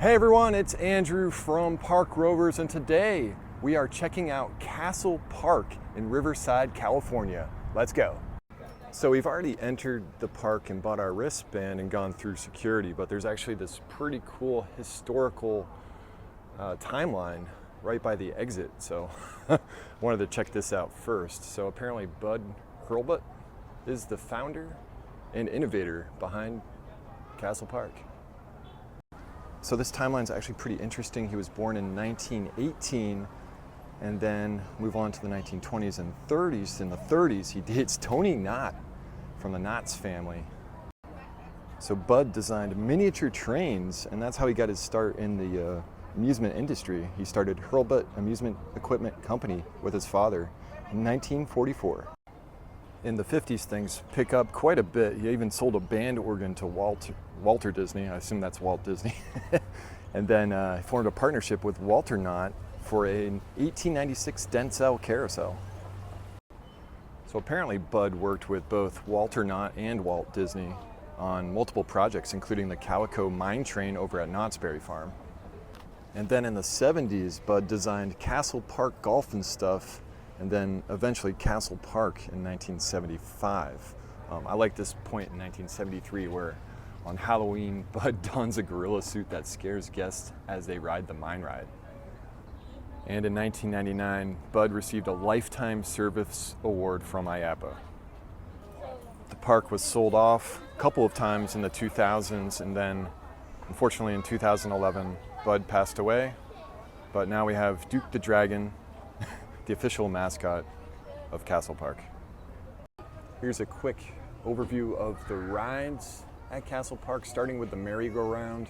Hey everyone, it's Andrew from Park Rovers, and today we are checking out Castle Park in Riverside, California. Let's go. So we've already entered the park and bought our wristband and gone through security, but there's actually this pretty cool historical timeline right by the exit. So wanted to check this out first. So apparently Bud Hurlbut is the founder and innovator behind Castle Park. So this timeline is actually pretty interesting. He was born in 1918 and then move on to the 1920s and 30s. In the 30s, he dates Tony Knott from the Knotts family. So Bud designed miniature trains, and that's how he got his start in the amusement industry. He started Hurlbut Amusement Equipment Company with his father in 1944. In the 50s, things pick up quite a bit. He even sold a band organ to Walter Disney. I assume that's Walt Disney. And then formed a partnership with Walter Knott for an 1896 Denzel carousel. So apparently Bud worked with both Walter Knott and Walt Disney on multiple projects, including the Calico Mine Train over at Knott's Berry Farm. And then in the 70s, Bud designed Castle Park Golf and Stuff, and then eventually Castle Park in 1975. I like this point in 1973 where on Halloween, Bud dons a gorilla suit that scares guests as they ride the mine ride. And in 1999, Bud received a Lifetime Service Award from IAPA. The park was sold off a couple of times in the 2000s, and then unfortunately in 2011, Bud passed away. But now we have Duke the Dragon, the official mascot of Castle Park. Here's a quick overview of the rides at Castle Park, starting with the merry-go-round.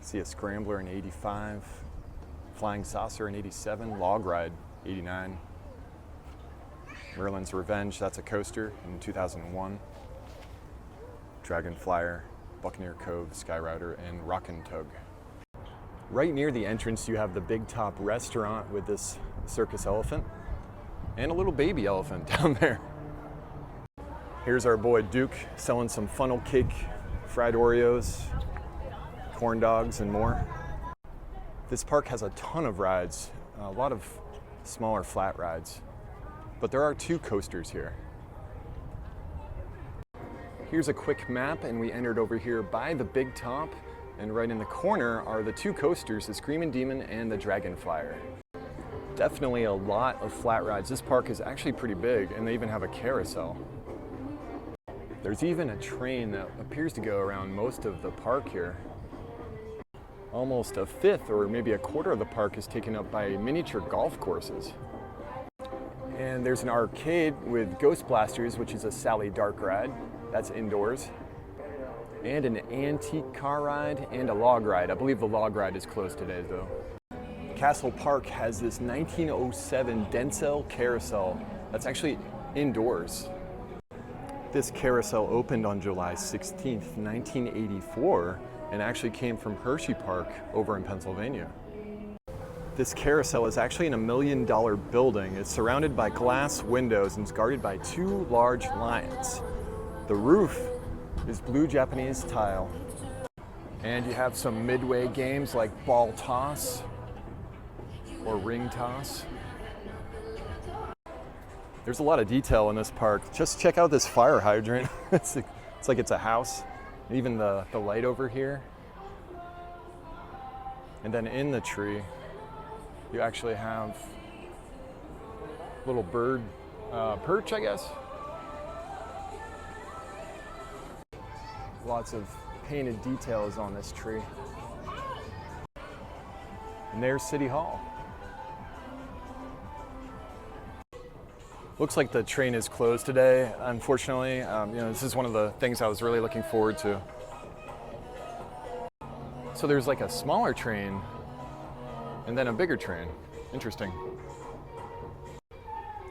See a scrambler in 85, flying saucer in 87, log ride 89, Merlins Revenge, that's a coaster, in 2001, Dragon Flyer, Buccaneer Cove, Skyrider, and Rockin' Tug. Right near the entrance, you have the Big Top restaurant with this circus elephant and a little baby elephant down there. Here's our boy Duke selling some funnel cake, fried Oreos, corn dogs, and more. This park has a ton of rides, a lot of smaller flat rides, but there are 2 coasters here. Here's a quick map, and we entered over here by the Big Top. And right in the corner are the 2 coasters, the Screamin' Demon and the Dragon Flyer. Definitely a lot of flat rides. This park is actually pretty big, and they even have a carousel. There's even a train that appears to go around most of the park here. Almost a fifth or maybe a quarter of the park is taken up by miniature golf courses. And there's an arcade with Ghost Blasters, which is a Sally Dark ride. That's indoors. And an antique car ride and a log ride. I believe the log ride is closed today though. Castle Park has this 1907 Denzel carousel that's actually indoors. This carousel opened on July 16th, 1984, and actually came from Hershey Park over in Pennsylvania. This carousel is actually in a $1 million building. It's surrounded by glass windows and it's guarded by 2 large lions. The roof is blue Japanese tile. And you have some midway games like ball toss or ring toss. There's a lot of detail in this park. Just check out this fire hydrant. It's like it's a house. Even the light over here. And then in the tree, you actually have a little bird perch, I guess. Lots of painted details on this tree. And there's City Hall. Looks like the train is closed today, unfortunately. This is one of the things I was really looking forward to. So there's like a smaller train and then a bigger train. Interesting.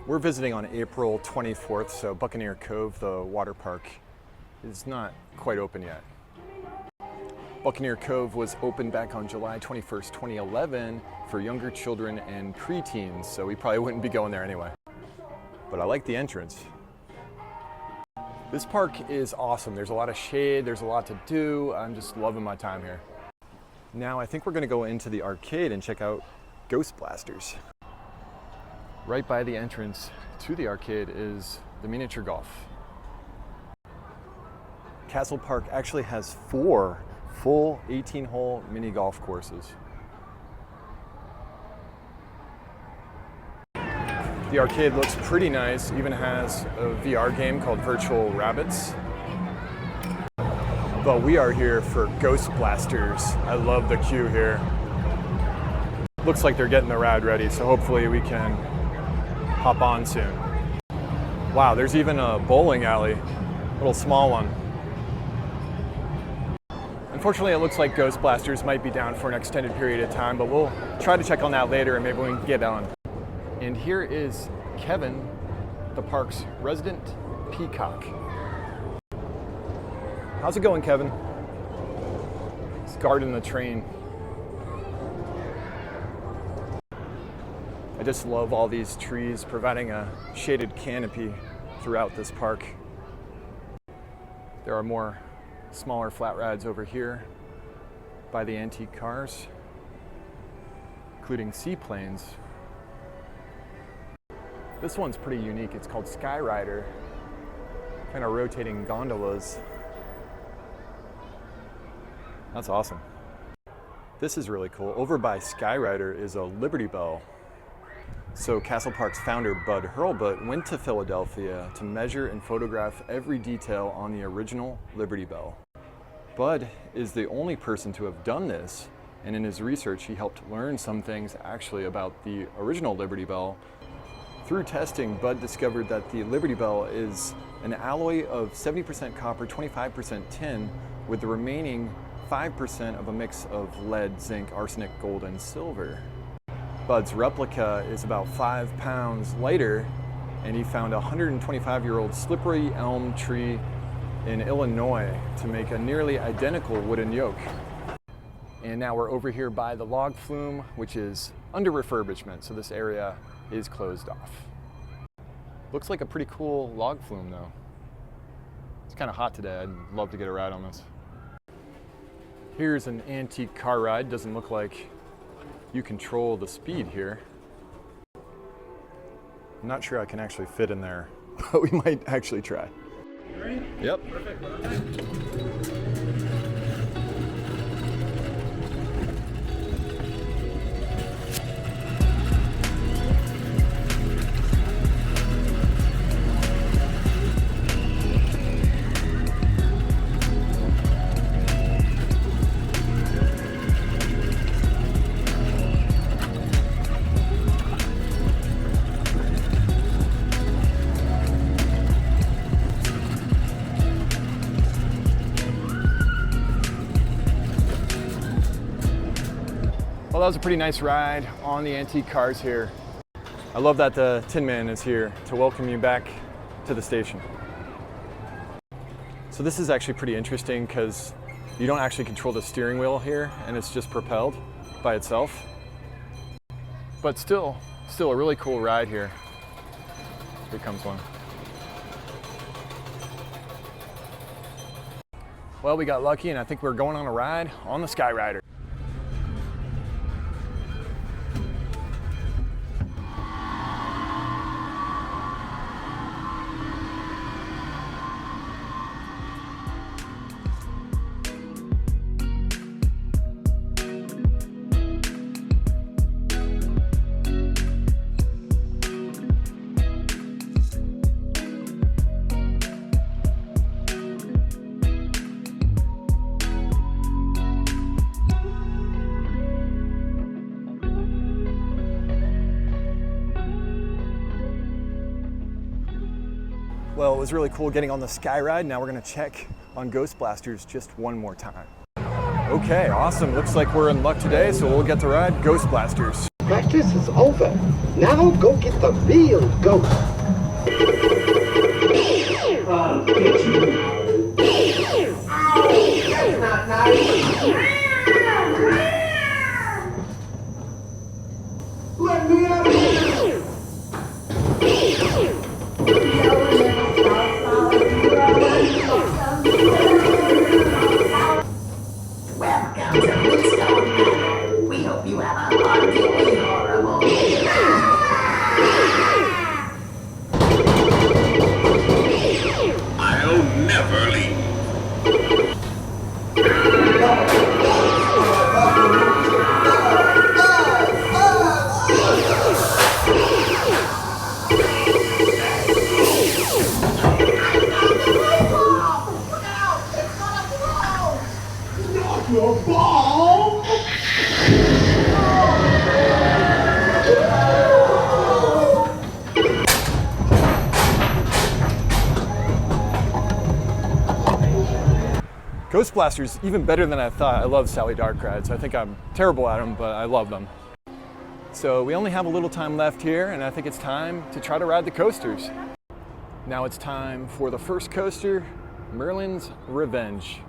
We're visiting on April 24th, so Buccaneer Cove, the water park, is not quite open yet. Buccaneer Cove was opened back on July 21st, 2011 for younger children and preteens, so we probably wouldn't be going there anyway. But I like the entrance. This park is awesome. There's a lot of shade, there's a lot to do. I'm just loving my time here. Now I think we're gonna go into the arcade and check out Ghost Blasters. Right by the entrance to the arcade is the miniature golf. Castle Park actually has 4 full 18-hole mini golf courses. The arcade looks pretty nice, even has a VR game called Virtual Rabbits. But we are here for Ghost Blasters. I love the queue here. Looks like they're getting the ride ready, so hopefully we can hop on soon. Wow, there's even a bowling alley, a little small one. Unfortunately, it looks like Ghost Blasters might be down for an extended period of time, but we'll try to check on that later and maybe we can get on. And here is Kevin, the park's resident peacock. How's it going, Kevin? He's guarding the train. I just love all these trees providing a shaded canopy throughout this park. There are more smaller flat rides over here by the antique cars, including seaplanes. This one's pretty unique. It's called Skyrider, kind of rotating gondolas. That's awesome. This is really cool. Over by Skyrider is a Liberty Bell. So Castle Park's founder, Bud Hurlbut, went to Philadelphia to measure and photograph every detail on the original Liberty Bell. Bud is the only person to have done this, and in his research he helped learn some things actually about the original Liberty Bell. Through testing, Bud discovered that the Liberty Bell is an alloy of 70% copper, 25% tin, with the remaining 5% of a mix of lead, zinc, arsenic, gold, and silver. Bud's replica is about 5 pounds lighter, and he found a 125-year-old slippery elm tree in Illinois to make a nearly identical wooden yoke. And now we're over here by the log flume, which is under refurbishment, so this area is closed off. Looks like a pretty cool log flume though. It's kind of hot today. I'd love to get a ride on this. Here's an antique car ride. Doesn't look like you control the speed here. I'm not sure I can actually fit in there, but we might actually try. You ready? Yep. Perfect. Well, that was a pretty nice ride on the antique cars here. I love that the Tin Man is here to welcome you back to the station. So this is actually pretty interesting because you don't actually control the steering wheel here and it's just propelled by itself. But still a really cool ride here. Here comes one. Well, we got lucky and I think we're going on a ride on the Skyrider. Well, it was really cool getting on the Skyride. Now we're gonna check on Ghost Blasters just one more time. Okay, awesome. Looks like we're in luck today, so we'll get to ride Ghost Blasters. Practice is over. Now go get the real ghost. I'll get you. Ow, that's not nice. Let me out of here. We hope you have a hauntingly horrible day. I'll never leave. Your ball! Ghost Blaster's even better than I thought. I love Sally Dark rides. I think I'm terrible at them, but I love them. So we only have a little time left here, and I think it's time to try to ride the coasters. Now it's time for the first coaster, Merlins Revenge.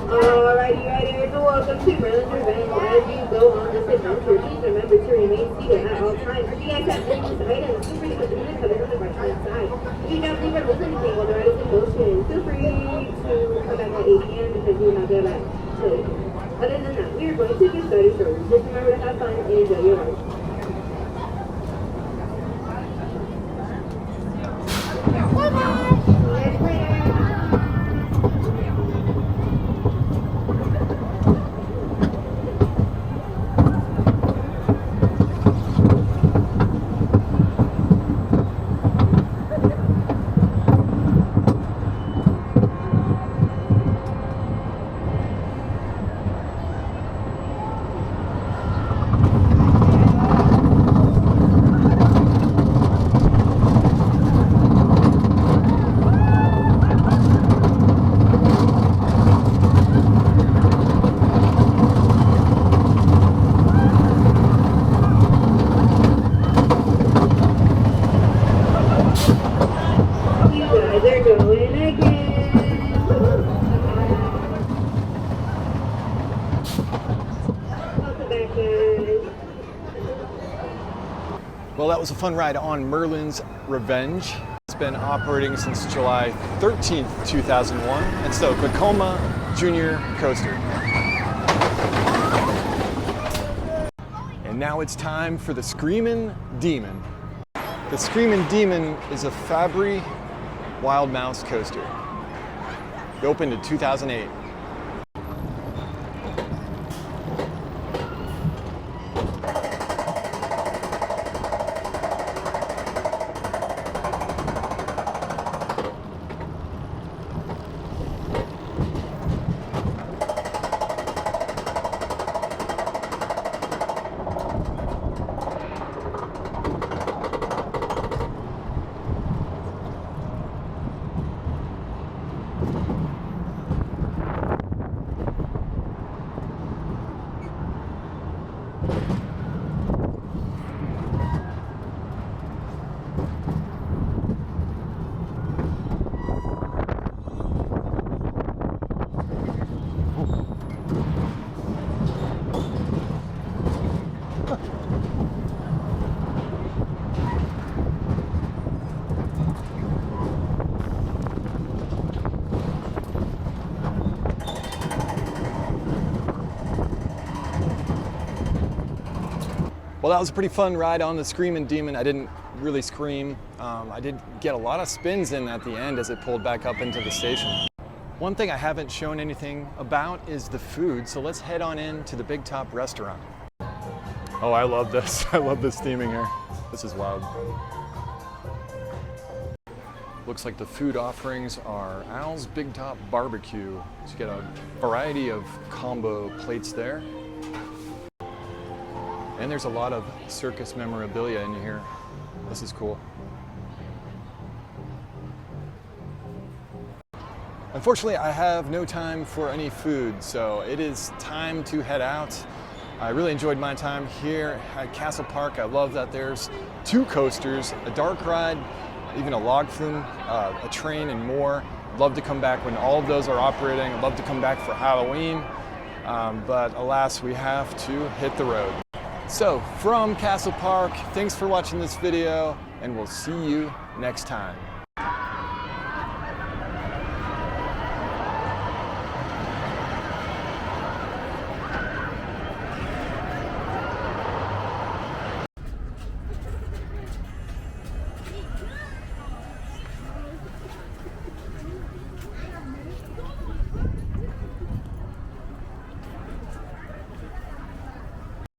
Alrighty, riders, welcome to Merlins Revenge. As you go on this adventure, please remember to remain seated at all times. If you guys have dangerous items, feel free to put them in the cupboard on the right-hand side. If you don't leave or lose anything while the ride is in motion, feel free to come back at 8 p.m. because you will not get back till 8 p.m. Other than that, we are going to get started shortly. Just remember to have fun and enjoy your ride. Well, that was a fun ride on Merlin's Revenge. It's been operating since July 13th, 2001. It's the Vekoma Junior Coaster. And now it's time for the Screamin' Demon. The Screamin' Demon is a Fabry Wild Mouse coaster. It opened in 2008. Well, that was a pretty fun ride on the Screamin' Demon. I didn't really scream. I did get a lot of spins in at the end as it pulled back up into the station. One thing I haven't shown anything about is the food, so let's head on in to the Big Top restaurant. Oh, I love this. I love this theming here. This is wild. Looks like the food offerings are Al's Big Top Barbecue. So you get a variety of combo plates there. And there's a lot of circus memorabilia in here. This is cool. Unfortunately, I have no time for any food, so it is time to head out. I really enjoyed my time here at Castle Park. I love that there's 2 coasters, a dark ride, even a log flume, a train, and more. I'd love to come back when all of those are operating. I'd love to come back for Halloween, but alas, we have to hit the road. So from Castle Park, thanks for watching this video, and we'll see you next time.